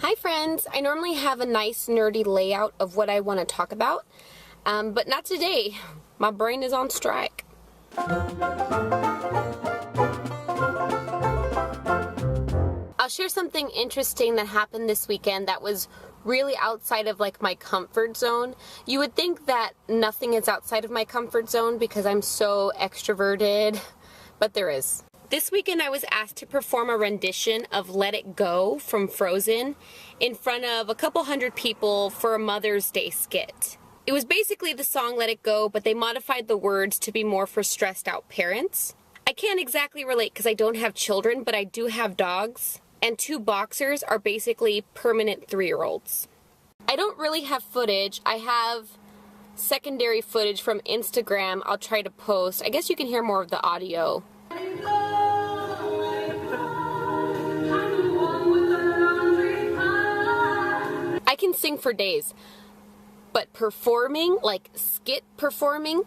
Hi friends, I normally have a nice nerdy layout of what I want to talk about, but not today. My brain is on strike. I'll share something interesting that happened this weekend that was really outside of like my comfort zone. You would think that nothing is outside of my comfort zone because I'm so extroverted, but there is. This weekend I was asked to perform a rendition of Let It Go from Frozen in front of a couple hundred people for a Mother's Day skit. It was basically the song Let It Go, but they modified the words to be more for stressed out parents. I can't exactly relate because I don't have children, but I do have dogs, and two boxers are basically permanent 3-year-olds. I don't really have footage. I have secondary footage from Instagram I'll try to post. I guess you can hear more of the audio. I can sing for days, but performing, like skit performing,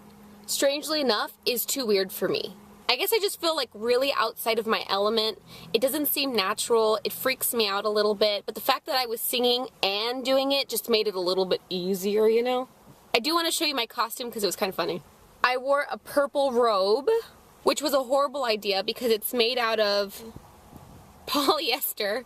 strangely enough, is too weird for me. I guess I just feel like really outside of my element. It doesn't seem natural. It freaks me out a little bit, but the fact that I was singing and doing it just made it a little bit easier, you know? I do want to show you my costume because it was kind of funny. I wore a purple robe, which was a horrible idea because it's made out of polyester,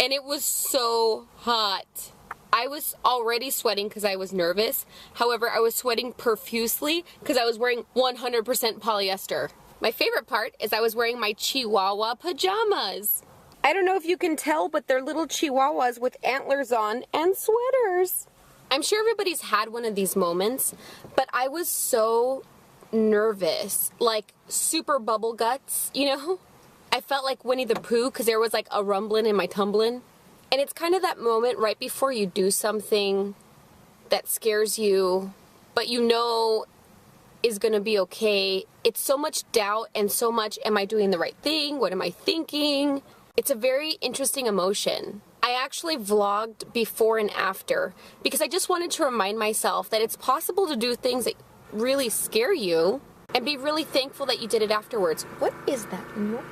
and it was so hot. I was already sweating because I was nervous. However, I was sweating profusely because I was wearing 100% polyester. My favorite part is I was wearing my Chihuahua pajamas. I don't know if you can tell, but they're little Chihuahuas with antlers on and sweaters. I'm sure everybody's had one of these moments, but I was so nervous, like super bubble guts, you know? I felt like Winnie the Pooh because there was like a rumbling in my tumbling. And it's kind of that moment right before you do something that scares you, but you know is going to be okay. It's so much doubt and so much, am I doing the right thing? What am I thinking? It's a very interesting emotion. I actually vlogged before and after because I just wanted to remind myself that it's possible to do things that really scare you and be really thankful that you did it afterwards. What is that noise?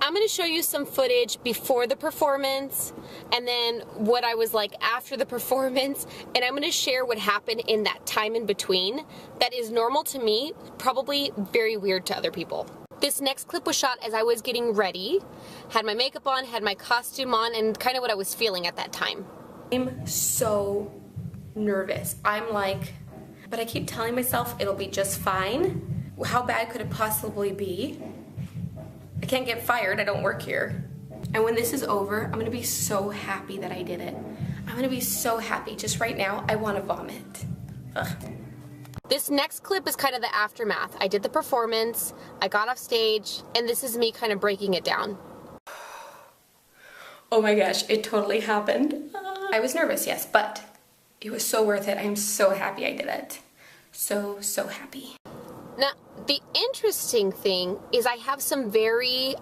I'm going to show you some footage before the performance and then what I was like after the performance, and I'm going to share what happened in that time in between that is normal to me, probably very weird to other people. This next clip was shot as I was getting ready, had my makeup on, had my costume on, and kind of what I was feeling at that time. I'm so nervous. I'm like, but I keep telling myself it'll be just fine. How bad could it possibly be? I can't get fired, I don't work here. And when this is over, I'm gonna be so happy that I did it. I'm gonna be so happy. Just right now, I wanna vomit. Ugh. This next clip is kind of the aftermath. I did the performance, I got off stage, and this is me kind of breaking it down. Oh my gosh, it totally happened. I was nervous, yes, but it was so worth it. I'm so happy I did it. So happy. Now, the interesting thing is I have some very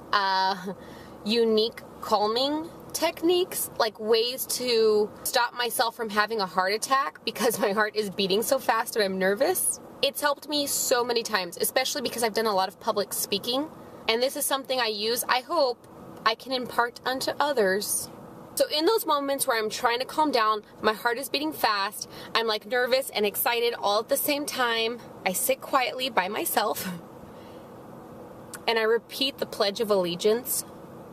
unique calming techniques, like ways to stop myself from having a heart attack because my heart is beating so fast and I'm nervous. It's helped me so many times, especially because I've done a lot of public speaking, and this is something I use, I hope, I can impart unto others. So in those moments where I'm trying to calm down, my heart is beating fast, I'm like nervous and excited all at the same time, I sit quietly by myself and I repeat the Pledge of Allegiance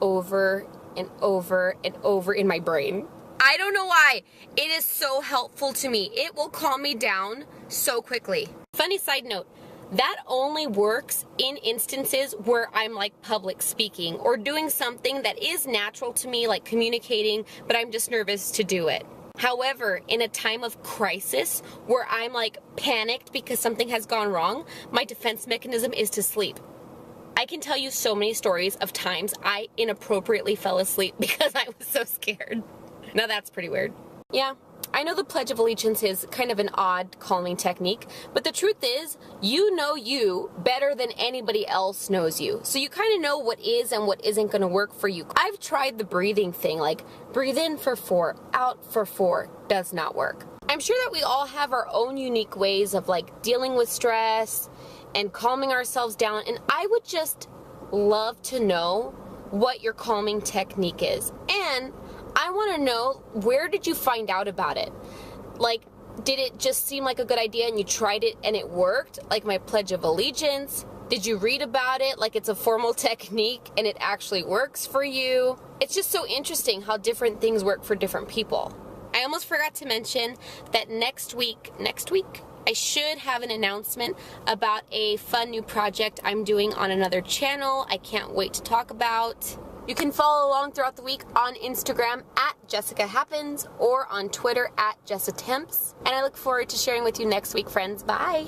over and over and over in my brain. I don't know why. It is so helpful to me. It will calm me down so quickly. Funny side note, that only works in instances where I'm like public speaking or doing something that is natural to me, like communicating, but I'm just nervous to do it. However, in a time of crisis where I'm like panicked because something has gone wrong, my defense mechanism is to sleep. I can tell you so many stories of times I inappropriately fell asleep because I was so scared. Now that's pretty weird. Yeah. I know the Pledge of Allegiance is kind of an odd calming technique, but the truth is, you know you better than anybody else knows you. So you kind of know what is and what isn't going to work for you. I've tried the breathing thing, like breathe in for 4, out for 4, does not work. I'm sure that we all have our own unique ways of like dealing with stress and calming ourselves down, and I would just love to know what your calming technique is. And I want to know, where did you find out about it? Like, did it just seem like a good idea and you tried it and it worked? Like my Pledge of Allegiance? Did you read about it like it's a formal technique and it actually works for you? It's just so interesting how different things work for different people. I almost forgot to mention that next week, I should have an announcement about a fun new project I'm doing on another channel. I can't wait to talk about. You can follow along throughout the week on Instagram at Jessica Happens or on Twitter at JessaTemps. And I look forward to sharing with you next week, friends. Bye.